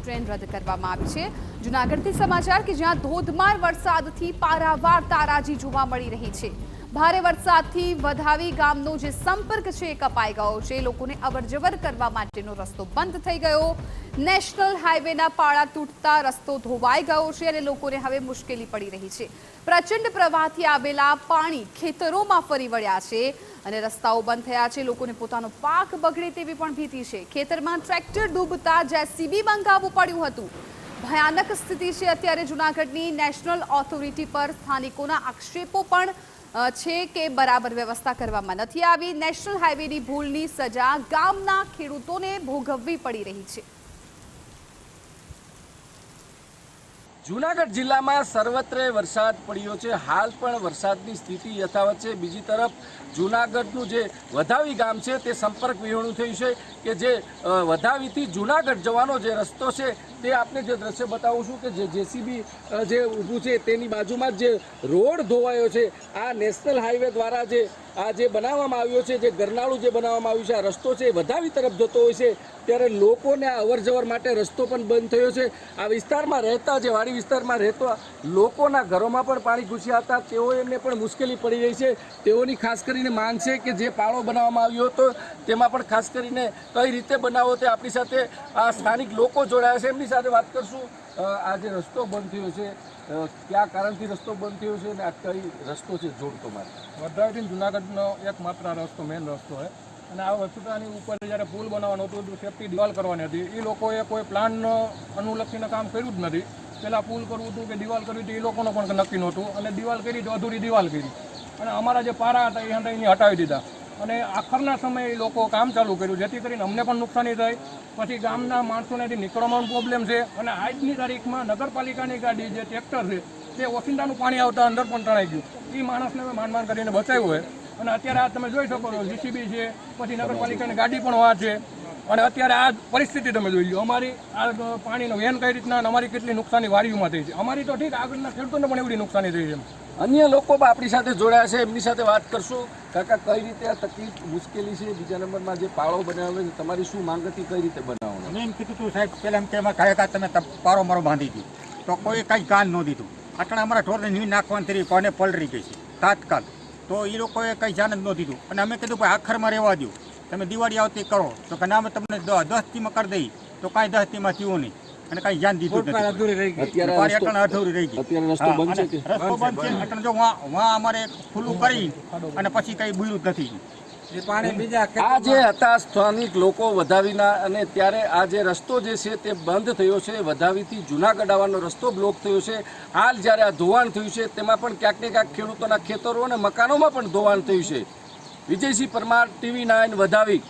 Train રદ કરવામાં આવી છે। જૂનાગઢથી સમાચાર કે જ્યાં ધોધમાર વરસાદથી પારાવાર તારાજી જોવા મળી રહી છે। ભારે વરસાદથી વધાવી ગામનો જે સંપર્ક છે કપાઈ ગયો છે। લોકોને અવરજવર કરવા માટેનો રસ્તો બંધ થઈ ગયો। નેશનલ હાઈવેના પાળા તૂટતા રસ્તો ધોવાઈ ગયો છે અને લોકોને હવે મુશ્કેલી પડી રહી છે। પ્રચંડ પ્રવાહથી આવેલા પાણી ખેતરોમાં ફરી વળ્યા છે અને રસ્તાઓ બંધ થયા છે। લોકોને પોતાનો પાક બગડે તેવી પણ ભીતિ છે। ખેતરમાં ટ્રેક્ટર ડૂબતા જેસીબી મંગાવવું પડ્યું હતું। ભયાનક સ્થિતિ છે અત્યારે જૂનાગઢની। નેશનલ ઓથોરિટી પર સ્થાનિકોના આક્ષેપો પણ છે કે બરાબર વ્યવસ્થા કરવામાં નથી આવી। નેશનલ હાઈવેની ભૂલની સજા ગામના ખેડૂતોને ભોગવવી પડી રહી છે। જૂનાગઢ જિલ્લામાં સર્વત્ર વરસાદ પડ્યો છે। હાલ પણ વરસાદની સ્થિતિ યથાવત છે। બીજી તરફ જૂનાગઢનું જે વધાવી ગામ છે તે સંપર્ક વિહોણું થયું છે કે જે વધાવીથી જૂનાગઢ જવાનો જે રસ્તો છે તે આપને જે દ્રશ્ય બતાવું છું કે જે જેસીબી જે ઊભું છે તેની બાજુમાં જે રોડ ધોવાયો છે। આ નેશનલ હાઈવે દ્વારા જે બનાવવામાં આવ્યો છે, જે ગરનાળું જે બનાવવામાં આવ્યું છે, આ રસ્તો છે વધાવી તરફ જતો હોય છે ત્યારે લોકોને આ અવરજવર માટે રસ્તો પણ બંધ થયો છે। આ વિસ્તારમાં રહેતા જે વાડી વિસ્તારમાં રહેતા લોકોના ઘરોમાં પણ પાણી ઘૂસ્યા હતા। તેઓ એમને પણ મુશ્કેલી પડી રહી છે। તેઓની ખાસ કરીને માંગ છે કે જે પાળો બનાવવામાં આવ્યો હતો તેમાં પણ ખાસ કરીને કઈ રીતે બનાવો તે આપણી સાથે આ સ્થાનિક લોકો જોડાયા છે। એમની સાથે વાત કરશું। આ જે રસ્તો બંધ થયો છે, કયા કારણથી રસ્તો બંધ થયો છે અને આ કઈ રસ્તો છે જોડતો માત્ર? વધાવીથી જૂનાગઢનો એકમાત્ર રસ્તો મેઇન રસ્તો છે અને આ વસ્તુતાની ઉપર જ્યારે પુલ બનાવવાનો હતો તો સેફ્ટી દિવાલ કરવાની હતી। એ લોકોએ કોઈ પ્લાન અનુલક્ષીને કામ કર્યું જ નથી। પહેલાં પુલ કરવું હતું કે દિવાલ કરવી હતી એ લોકોનો પણ નક્કી નહોતું અને દિવાલ કરી તો અધૂરી દિવાલ કરી અને અમારા જે પારા હતા એ એને હટાવી દીધા અને આખરના સમયે એ લોકો કામ ચાલુ કર્યું જેથી કરીને અમને પણ નુકસાની થાય। પછી ગામના માણસોનેથી નીકળવાનો પ્રોબ્લેમ છે અને આજની તારીખમાં નગરપાલિકાની ગાડી જે ટ્રેક્ટર છે તે ઓસિંદાનું પાણી આવતા અંદર પણ તણાઈ ગયું। એ માણસને માંડ કરીને બચાવ્યું હોય અને અત્યારે આ તમે જોઈ શકો છો જીસીબી છે, પછી નગરપાલિકાની ગાડી પણ વા છે અને અત્યારે આ પરિસ્થિતિ તમે જોઈ લો। અમારી આ પાણીનો વેન કઈ રીતના અમારી કેટલી નુકસાની વાડીઓમાં થઈ છે। અમારી તો ઠીક આગળના ખેડૂતોને પણ એવડી નુકસાની થઈ છે। અન્ય લોકો પણ આપણી સાથે જોડાયા છે, એમની સાથે વાત કરશું। કાકા, કઈ રીતે આ તકલીફ મુશ્કેલી છે? બીજા નંબરમાં જે પાળો બનાવ્યો છે તમારી શું માંગ હતી, કઈ રીતે બનાવવાનો? મેં એમ કીધું હતું સાહેબ પહેલાં એમ કે એમાં કાંઈ તમે પારો મારો બાંધી દીધું તો કોઈ કાંઈ કાન ન દીધું। આટલા અમારા ઢોરને નીર નાખવાની તરી કોને પલરી ગઈ છે તાત્કાલ, તો એ લોકોએ કંઈ જાણ જ ન દીધું અને અમે કીધું ભાઈ આખરમાં રહેવા દો, તમે દિવાળી આવતી કરો તો કે ના અમે તમને 10 કરી દઈ તો કાંઈ 10 થયું નહીં અને કાંઈ ધ્યાન દીધું નથી। અધૂરી રહી ગઈ। અત્યારે રસ્તો બંધ છે કે રસ્તો બંધ છે એટલે જો વાં અમારે ખુલ્લું કરી અને પછી કંઈ બોલ્યું જ નથી। આ જે હતા સ્થાનિક લોકો વધાવીના અને ત્યારે આ જે રસ્તો જે છે તે બંધ થયો છે। વધાવીથી જૂનાગઢ આવવાનો રસ્તો બ્લોક થયો છે। હાલ જ્યારે આ ધોવાણ થયું છે તેમાં પણ ક્યાંક ને ક્યાંક ખેડૂતોના ખેતરો અને મકાનોમાં પણ ધોવાણ થયું છે। વિજયસિંહ પરમાર, TV9 વધાવી।